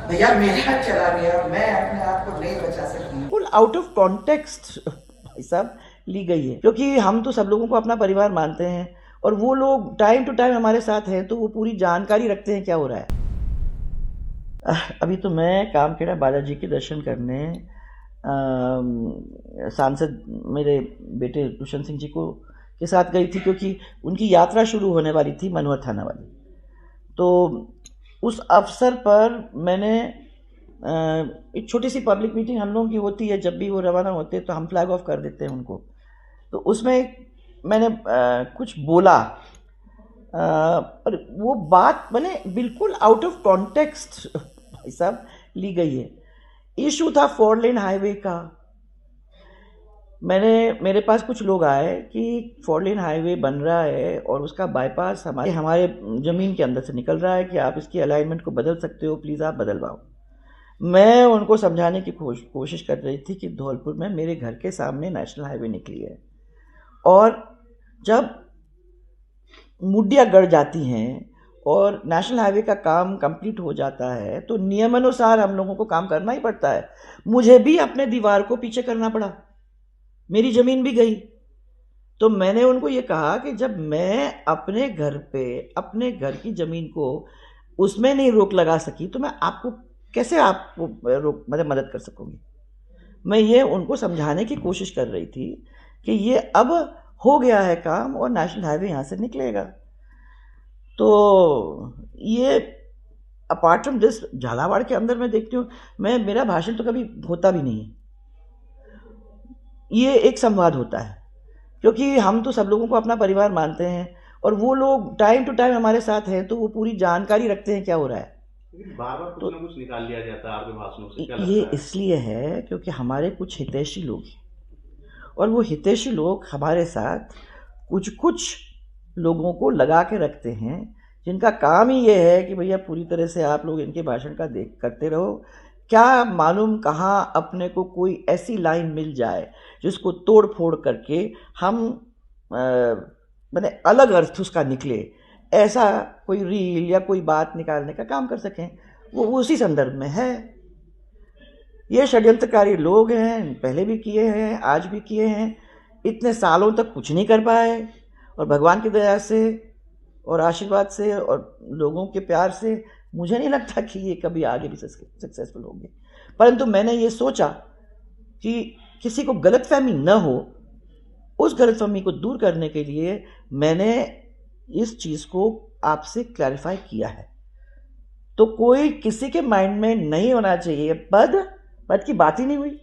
भैया मेरा चला गया, मैं अपने आप को नहीं बचा सकती। फुल आउट ऑफ कॉन्टेक्स्ट भाई साहब ली गई है, क्योंकि हम तो सब लोगों को अपना परिवार मानते हैं और वो लोग टाइम टू टाइम हमारे साथ हैं तो वो पूरी जानकारी रखते हैं क्या हो रहा है। अभी तो मैं कामखेड़ा बालाजी के दर्शन करने सांसद मेरे बेटे दुष्यंत सिंह जी को के साथ गई थी, क्योंकि उनकी यात्रा शुरू होने वाली थी मनोहर थाना वाली। तो उस अवसर पर मैंने एक छोटी सी पब्लिक मीटिंग हम लोगों की होती है, जब भी वो रवाना होते हैं तो हम फ्लैग ऑफ कर देते हैं उनको। तो उसमें मैंने कुछ बोला और वो बात मैंने बिल्कुल आउट ऑफ कॉन्टेक्स्ट भाई साहब ली गई है। इशू था 4 लेन हाईवे का। मेरे पास कुछ लोग आए कि 4 लेन हाईवे बन रहा है और उसका बाईपास हमारे ज़मीन के अंदर से निकल रहा है कि आप इसकी अलाइनमेंट को बदल सकते हो, प्लीज़ आप बदलवाओ। मैं उनको समझाने की कोशिश कर रही थी कि धौलपुर में मेरे घर के सामने नेशनल हाईवे निकली है और जब मुड्डियाँ गड़ जाती हैं और नेशनल हाईवे का काम कंप्लीट हो जाता है तो नियमानुसार हम लोगों को काम करना ही पड़ता है। मुझे भी अपने दीवार को पीछे करना पड़ा, मेरी ज़मीन भी गई। तो मैंने उनको ये कहा कि जब मैं अपने घर पे अपने घर की ज़मीन को उसमें नहीं रोक लगा सकी तो मैं आपको कैसे आपको मदद कर सकूँगी। मैं ये उनको समझाने की कोशिश कर रही थी कि ये अब हो गया है काम और नेशनल हाईवे यहाँ से निकलेगा। तो ये अपार्ट फ्रॉम दिस झालावाड़ के अंदर मैं देखती हूँ, मेरा भाषण तो कभी होता भी नहीं है। ये एक संवाद होता है, क्योंकि हम तो सब लोगों को अपना परिवार मानते हैं और वो लोग टाइम टू टाइम हमारे साथ हैं तो वो पूरी जानकारी रखते हैं क्या हो रहा है। बार बार कुछ ना कुछ निकाल लिया जाता है आपके भाषणों से, क्या ये लगता है? इसलिए है क्योंकि हमारे कुछ हितैषी लोग हैं और वो हितैषी लोग हमारे साथ कुछ कुछ लोगों को लगा के रखते हैं जिनका काम ही ये है कि भैया पूरी तरह से आप लोग इनके भाषण का देख करते रहो। क्या मालूम कहाँ अपने को कोई ऐसी लाइन मिल जाए जिसको तोड़ फोड़ करके हम मैंने अलग अर्थ उसका निकले, ऐसा कोई रील या कोई बात निकालने का काम कर सकें। वो उसी संदर्भ में है। ये षड्यंत्रकारी लोग हैं, पहले भी किए हैं, आज भी किए हैं, इतने सालों तक कुछ नहीं कर पाए और भगवान की दया से और आशीर्वाद से और लोगों के प्यार से मुझे नहीं लगता कि ये कभी आगे भी सक्सेसफुल होंगे। परंतु मैंने ये सोचा कि किसी को गलतफहमी न हो, उस गलतफहमी को दूर करने के लिए मैंने इस चीज़ को आपसे क्लैरिफाई किया है। तो कोई किसी के माइंड में नहीं होना चाहिए पद की बात ही नहीं हुई।